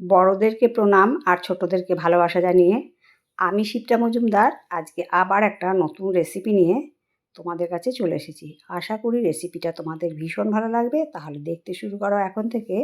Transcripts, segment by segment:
বড়দেরকে প্রণাম আর ছোটদেরকে ভালোবাসা জানিয়ে আমি শিপ্রা মজুমদার আজকে আবার একটা নতুন রেসিপি নিয়ে তোমাদের কাছে চলে এসেছি। আশা করি রেসিপিটা তোমাদের ভীষণ ভালো লাগবে। তাহলে দেখতে শুরু করো এখন থেকে।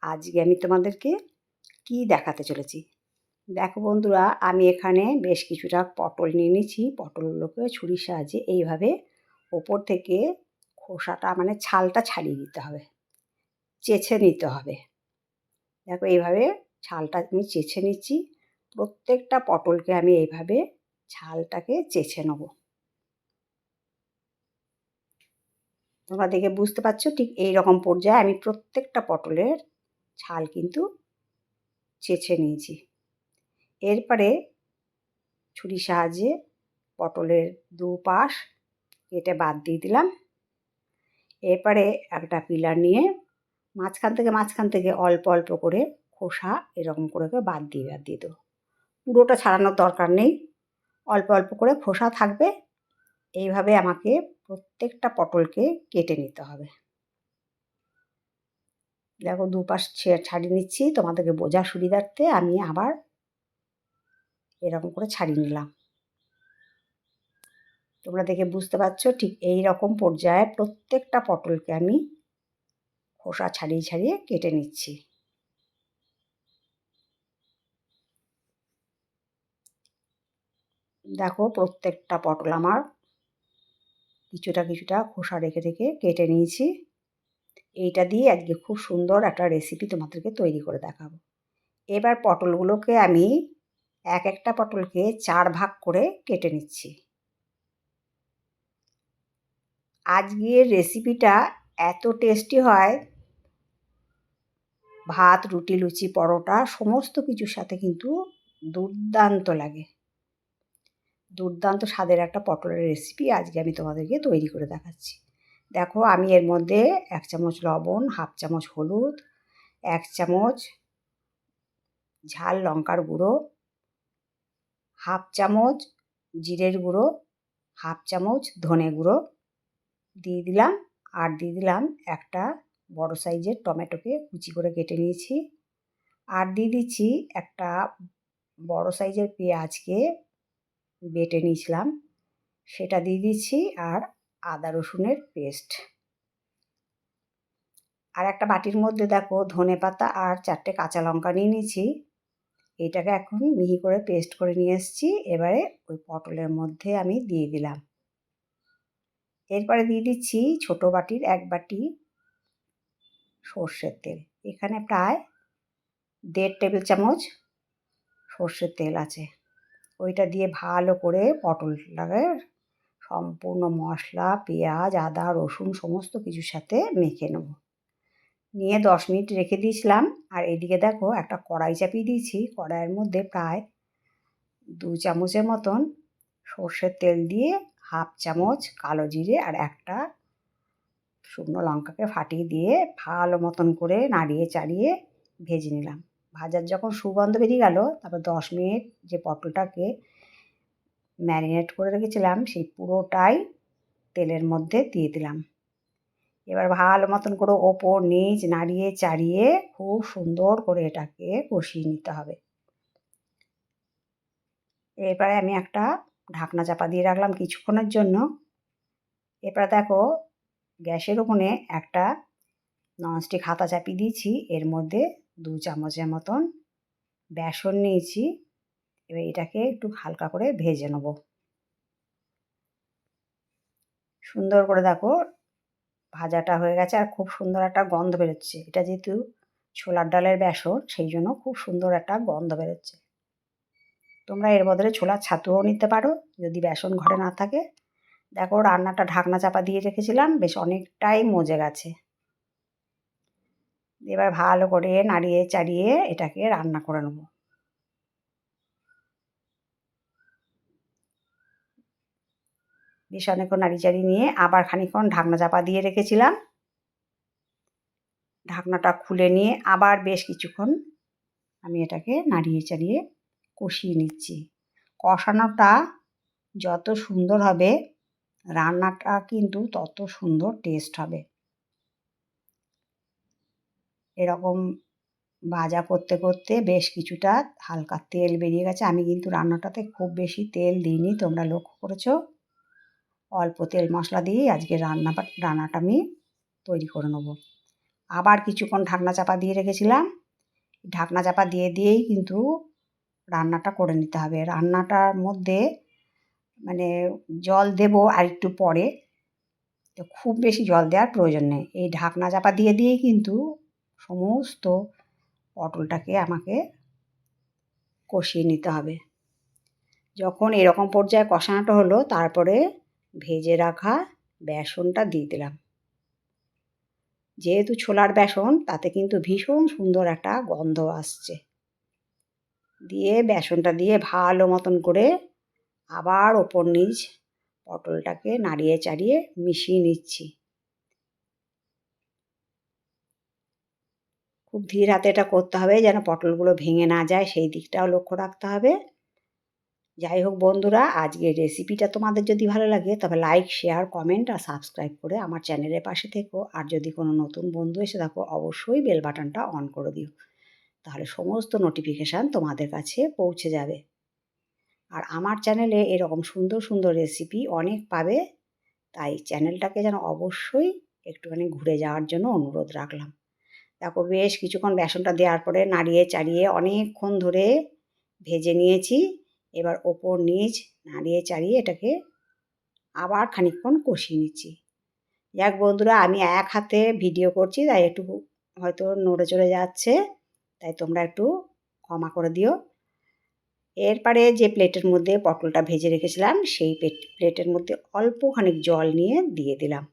আজকে আমি তোমাদেরকে কি দেখাতে চলেছি দেখো বন্ধুরা, আমি এখানে বেশ কিছুটা পটল নিয়ে নিয়েছি। পটলগুলোকে ছুরির সাহায্যে এইভাবে ওপর থেকে খোসাটা মানে ছালটা ছাড়িয়ে দিতে হবে, চেঁচে নিতে হবে। দেখো এইভাবে ছালটা আমি চেঁচে নিচ্ছি। প্রত্যেকটা পটলকে আমি এইভাবে ছালটাকে চেঁচে নেব। তোমরা দেখে বুঝতে পারছো ঠিক এই রকম পর্যায়ে আমি প্রত্যেকটা পটলের ছাল কিন্তু চেঁচে নিয়েছি। এরপরে ছুরির সাহায্যে পটলের দুপাশ কেটে বাদ দিয়ে দিলাম। এরপরে একটা পিলার নিয়ে মাঝখান থেকে অল্প অল্প করে খোসা এরকম করে বাদ দিয়ে দেবো। পুরোটা ছাড়ানোর দরকার নেই, অল্প অল্প করে খোসা থাকবে। এইভাবে আমাকে প্রত্যেকটা পটলকে কেটে নিতে হবে। দেখো দুপাশ ছাড়িয়ে নিচ্ছি, তোমাদেরকে বোঝার সুবিধার্থে আমি আবার এরকম করে ছাড়িয়ে নিলাম। তোমরা দেখে বুঝতে পারছো ঠিক এই রকম পর্যায়ে প্রত্যেকটা পটলকে আমি খোসা ছাড়িয়ে ছাড়িয়ে কেটে নিচ্ছি। দেখো প্রত্যেকটা পটল আমার কিছুটা কিছুটা খোসা রেখে রেখে কেটে নিয়েছি। এইটা দিয়ে আজকে খুব সুন্দর একটা রেসিপি তোমাদেরকে তৈরি করে দেখাবো। এবার পটলগুলোকে আমি এক একটা পটলকে 4 ভাগ করে কেটে নিচ্ছি। আজকের রেসিপিটা এত টেস্টি হয়, ভাত, রুটি, লুচি, পরোটা সমস্ত কিছুর সাথে কিন্তু দুর্দান্ত লাগে। দুর্দান্ত স্বাদের একটা পটলের রেসিপি আজকে আমি তোমাদেরকে তৈরি করে দেখাচ্ছি। দেখো আমি এর মধ্যে 1 চামচ লবণ, হাফ চামচ হলুদ, 1 চামচ ঝাল লঙ্কার গুঁড়ো, হাফ চামচ জিরের গুঁড়ো, হাফ চামচ ধনে গুঁড়ো দিয়ে দিলাম। আর দিয়ে দিলাম একটা বড় সাইজের টমেটোকে কুচি করে কেটে নিয়েছি। আর দিয়ে দিচ্ছি একটা বড় সাইজের পেঁয়াজকে বেটে নিয়েছিলাম, সেটা দিয়ে দিচ্ছি। আর আদা রসুনের পেস্ট। আর একটা বাটির মধ্যে দেখো ধনেপাতা আর 4টে কাঁচা লঙ্কা নিয়ে নিয়েছি। এটাকে এখন মিহি করে পেস্ট করে নিয়ে এসেছি। এবারে ওই পটলের মধ্যে আমি দিয়ে দিলাম। এরপরে দিয়ে দিচ্ছি ছোটো বাটির 1 বাটি সর্ষের তেল। এখানে প্রায় 1.5 টেবিল চামচ সর্ষের তেল আছে। ওইটা দিয়ে ভালো করে পটলটাকে সম্পূর্ণ মশলা, পেঁয়াজ, আদা, রসুন সমস্ত কিছুর সাথে মেখে নেব। নিয়ে 10 মিনিট রেখে দিয়েছিলাম। আর এদিকে দেখো একটা কড়াই চাপিয়ে দিয়েছি। কড়াইয়ের মধ্যে প্রায় 2 চামচের মতন সর্ষের তেল দিয়ে হাফ চামচ কালো জিরে আর একটা শুকনো লঙ্কাকে ফাটিয়ে দিয়ে ভালো মতন করে নাড়িয়ে চাড়িয়ে ভেজে নিলাম। ভাজার যখন সুগন্ধ বেরিয়ে গেল, তারপর 10 মিনিট যে পটলটাকে ম্যারিনেট করে রেখেছিলাম সেই পুরোটাই তেলের মধ্যে দিয়ে দিলাম। এবার ভালো মতন করে ওপর নিচ নাড়িয়ে চাড়িয়ে খুব সুন্দর করে এটাকে কষিয়ে নিতে হবে। এরপরে আমি একটা ঢাকনা চাপা দিয়ে রাখলাম কিছুক্ষণের জন্য। এরপরে দেখো গ্যাসের উনুনে একটা ননস্টিক হাতা চাপিয়ে দিয়েছি। এর মধ্যে 2 চামচের মতন বেসন নিয়েছি। এবার এটাকে একটু হালকা করে ভেজে নেব। সুন্দর করে দেখো ভাজাটা হয়ে গেছে আর খুব সুন্দর একটা গন্ধ বেরোচ্ছে। এটা যেহেতু ছোলার ডালের বেসন, সেই জন্য খুব সুন্দর একটা গন্ধ বেরোচ্ছে। তোমরা এর বদলে ছোলার ছাতুও নিতে পারো যদি বেসন ঘরে না থাকে। দেখো রান্নাটা ঢাকনা চাপা দিয়ে রেখেছিলাম, বেশ অনেকটাই মজে গেছে। এবার ভালো করে নাড়িয়ে চাড়িয়ে এটাকে রান্না করে নেব। বেশ অনেকক্ষণ নাড়ি চাড়িয়ে নিয়ে আবার খানিকক্ষণ ঢাকনা চাপা দিয়ে রেখেছিলাম। ঢাকনাটা খুলে নিয়ে আবার বেশ কিছুক্ষণ আমি এটাকে নাড়িয়ে চাড়িয়ে কষিয়ে নিচ্ছি। কষানোটা যত সুন্দর হবে রান্নাটা কিন্তু তত সুন্দর টেস্ট হবে। এরকম ভাজা করতে করতে বেশ কিছুটা হালকা তেল বেরিয়ে গেছে। আমি কিন্তু রান্নাটাতে খুব বেশি তেল দিইনি, তোমরা লক্ষ্য করেছো। অল্প তেল মশলা দিয়েই আজকে রান্নাটা আমি তৈরি করে নেব। আবার কিছুক্ষণ ঢাকনা চাপা দিয়ে রেখেছিলাম। ঢাকনা চাপা দিয়েই কিন্তু রান্নাটা করে নিতে হবে। রান্নাটার মধ্যে মানে জল দেব আর একটু পরে, তো খুব বেশি জল দেওয়ার প্রয়োজন নেই। এই ঢাকনা চাপা দিয়েই কিন্তু সমস্ত পটলটাকে আমাকে কষিয়ে নিতে হবে। যখন এরকম পর্যায়ে কষানোটা হলো, তারপরে ভেজে রাখা বেসনটা দিয়ে দিলাম। যেহেতু ছোলার বেসন, তাতে কিন্তু ভীষণ সুন্দর একটা গন্ধ আসছে। দিয়ে বেসনটা দিয়ে ভালো মতন করে আবার ওপর নিচ পটলটাকে নাড়িয়ে চাড়িয়ে মিশিয়ে নিচ্ছি। খুব ধীর হাতে এটা করতে হবে যেন পটলগুলো ভেঙে না যায়, সেই দিকটাও লক্ষ্য রাখতে হবে। যাই হোক বন্ধুরা, আজকের রেসিপিটা তোমাদের যদি ভালো লাগে তবে লাইক, শেয়ার, কমেন্ট আর সাবস্ক্রাইব করে আমার চ্যানেলের পাশে থেকো। আর যদি কোনো নতুন বন্ধু এসে থাকো, অবশ্যই বেল বাটনটা অন করে দিও, তাহলে সমস্ত নোটিফিকেশান তোমাদের কাছে পৌঁছে যাবে। আর আমার চ্যানেলে এরকম সুন্দর সুন্দর রেসিপি অনেক পাবে, তাই চ্যানেলটাকে যেন অবশ্যই একটুখানি ঘুরে যাওয়ার জন্য অনুরোধ রাখলাম। দেখো বেশ কিছুক্ষণ বেসনটা দেওয়ার পরে নাড়িয়ে চাড়িয়ে অনেকক্ষণ ধরে ভেজে নিয়েছি। এবার ওপর নিচ নাড়িয়ে চাড়িয়ে এটাকে আবার খানিকক্ষণ কষিয়ে নিচ্ছি। যাক বন্ধুরা, আমি এক হাতে ভিডিও করছি তাই একটু হয়তো নড়ে চড়ে যাচ্ছে, তাই তোমরা একটু ক্ষমা করে দিও। এরপরে যে প্লেটের মধ্যে পটলটা ভেজে রেখেছিলাম, সেই প্লেটের মধ্যে অল্প খানিক জল নিয়ে দিয়ে দিলাম।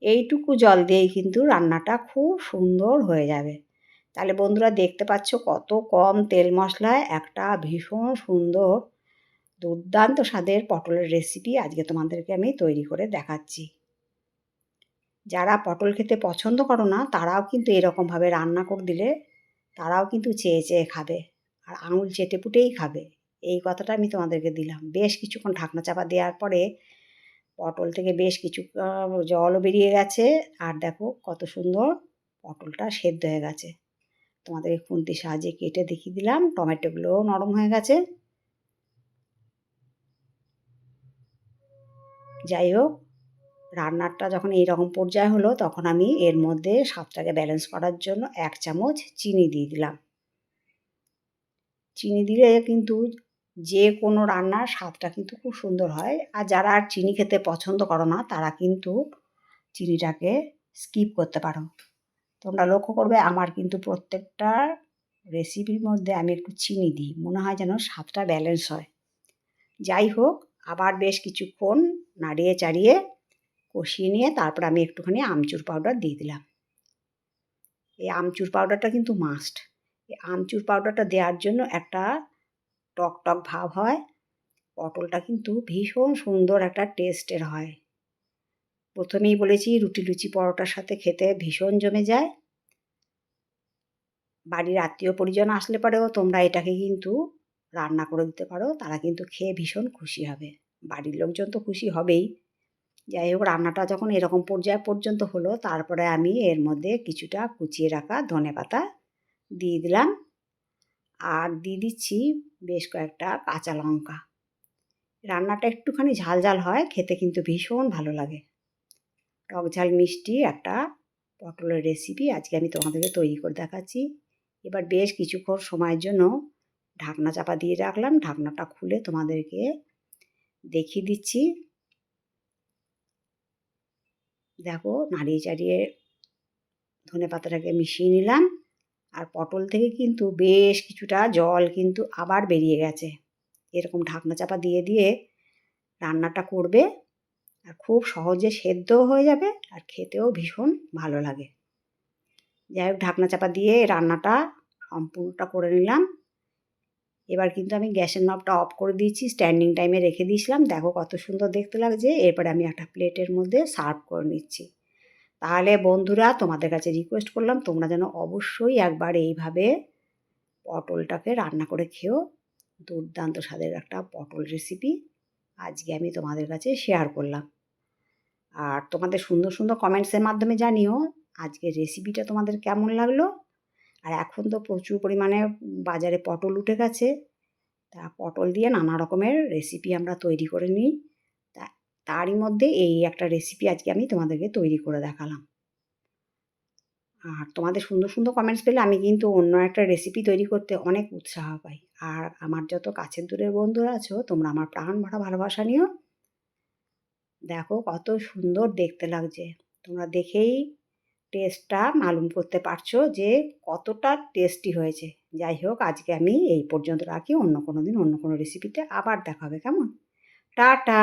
এইটুকু জল দিয়েই কিন্তু রান্নাটা খুব সুন্দর হয়ে যাবে। তাহলে বন্ধুরা দেখতে পাচ্ছ কত কম তেল মশলায় একটা ভীষণ সুন্দর দুর্দান্ত স্বাদের পটলের রেসিপি আজকে তোমাদেরকে আমি তৈরি করে দেখাচ্ছি। যারা পটল খেতে পছন্দ করো না, তারাও কিন্তু এরকমভাবে রান্না করে দিলে তারাও কিন্তু চেয়ে চেয়ে খাবে, আর আঙুল চেটেপুটেই খাবে। এই কথাটা আমি তোমাদেরকে দিলাম। বেশ কিছুক্ষণ ঢাকনা চাপা দেওয়ার পরে পটল থেকে বেশ কিছু জলও বেরিয়ে গেছে, আর দেখো কত সুন্দর পটলটা সেদ্ধ হয়ে গেছে। তোমাদেরকে খুন্তির সাহায্যে কেটে দেখিয়ে দিলাম। টমেটোগুলোও নরম হয়ে গেছে। যাই হোক, রান্নাটা যখন এইরকম পর্যায়ে হলো, তখন আমি এর মধ্যে স্বাদটাকে ব্যালেন্স করার জন্য 1 চামচ চিনি দিয়ে দিলাম। চিনি দিলে কিন্তু যে কোনো রান্নার স্বাদটা কিন্তু খুব সুন্দর হয়। আর যারা আর চিনি খেতে পছন্দ করো না, তারা কিন্তু চিনিটাকে স্কিপ করতে পারো। তোমরা লক্ষ্য করবে আমার কিন্তু প্রত্যেকটা রেসিপির মধ্যে আমি একটু চিনি দিই, মনে হয় যেন স্বাদটা ব্যালেন্স হয়। যাই হোক, আবার বেশ কিছুক্ষণ নাড়িয়ে চাড়িয়ে কষিয়ে নিয়ে তারপর আমি একটুখানি আমচুর পাউডার দিয়ে দিলাম। এই আমচুর পাউডারটা কিন্তু মাস্ট। এই আমচুর পাউডারটা দেওয়ার জন্য একটা টক টক ভাব হয়, পটলটা কিন্তু ভীষণ সুন্দর একটা টেস্টের হয়। প্রথমেই বলেছি রুটি লুচি পরোটার সাথে খেতে ভীষণ জমে যায়। বাড়ির আত্মীয় পরিজন আসলে পরেও তোমরা এটাকে কিন্তু রান্না করে দিতে পারো, তারা কিন্তু খেয়ে ভীষণ খুশি হবে। বাড়ির লোকজন তো খুশি হবেই। যাই হোক, রান্নাটা যখন এরকম পর্যায় পর্যন্ত হলো, তারপরে আমি এর মধ্যে কিছুটা কুচিয়ে রাখা ধনেপাতা দিয়ে দিলাম, আর দিয়ে দিচ্ছি বেশ কয়েকটা কাঁচা লঙ্কা। রান্নাটা একটুখানি ঝাল ঝাল হয়, খেতে কিন্তু ভীষণ ভালো লাগে। টক ঝাল মিষ্টি একটা পটলের রেসিপি আজকে আমি তোমাদেরকে তৈরি করে দেখাচ্ছি। এবার বেশ কিছুক্ষণ সময়ের জন্য ঢাকনা চাপা দিয়ে রাখলাম। ঢাকনাটা খুলে তোমাদেরকে দেখিয়ে দিচ্ছি। দেখো নাড়িয়ে চাড়িয়ে ধনেপাতাটাকে মিশিয়ে নিলাম, আর পটল থেকে কিন্তু বেশ কিছুটা জল কিন্তু আবার বেরিয়ে গেছে। এরকম ঢাকনা চাপা দিয়ে দিয়ে রান্নাটা করবে, আর খুব সহজে সেদ্ধও হয়ে যাবে আর খেতেও ভীষণ ভালো লাগে। যাই হোক, ঢাকনা চাপা দিয়ে রান্নাটা সম্পূর্ণটা করে নিলাম। এবার কিন্তু আমি গ্যাসের নবটা অফ করে দিয়েছি, স্ট্যান্ডিং টাইমে রেখে দিয়েছিলাম। দেখো কত সুন্দর দেখতে লাগছে। এরপরে আমি একটা প্লেটের মধ্যে সার্ভ করে নিচ্ছি। তাহলে বন্ধুরা, তোমাদের কাছে রিকোয়েস্ট করলাম তোমরা যেন অবশ্যই একবার এইভাবে পটলটাকে রান্না করে খেও। দুর্দান্ত স্বাদের একটা পটল রেসিপি আজকে আমি তোমাদের কাছে শেয়ার করলাম। আর তোমাদের সুন্দর সুন্দর কমেন্টসের মাধ্যমে জানিও আজকের রেসিপিটা তোমাদের কেমন লাগলো। আর এখন তো প্রচুর পরিমাণে বাজারে পটল উঠে গেছে। তা পটল দিয়ে নানা রকমের রেসিপি আমরা তৈরি করে নিই। তা তারই মধ্যে এই একটা রেসিপি আজকে আমি তোমাদেরকে তৈরি করে দেখালাম। আর তোমাদের সুন্দর, সুন্দর কমেন্টস পেলে আমি কিন্তু অন্য একটা রেসিপি তৈরি করতে অনেক উৎসাহ পাই। আর আমার যত কাছের দূরের বন্ধুরা আছো তোমরা আমার প্রাণ ভরা ভালোবাসা নিও। দেখো কত সুন্দর দেখতে লাগছে। তোমরা দেখেই টেস্টটা মালুম করতে পারছো যে কতটা টেস্টি হয়েছে। যাই হোক আজকে আমি এই পর্যন্ত রাখি। অন্য কোনো দিন অন্য কোনো রেসিপিতে আবার দেখা হবে, কেমন? টাটা।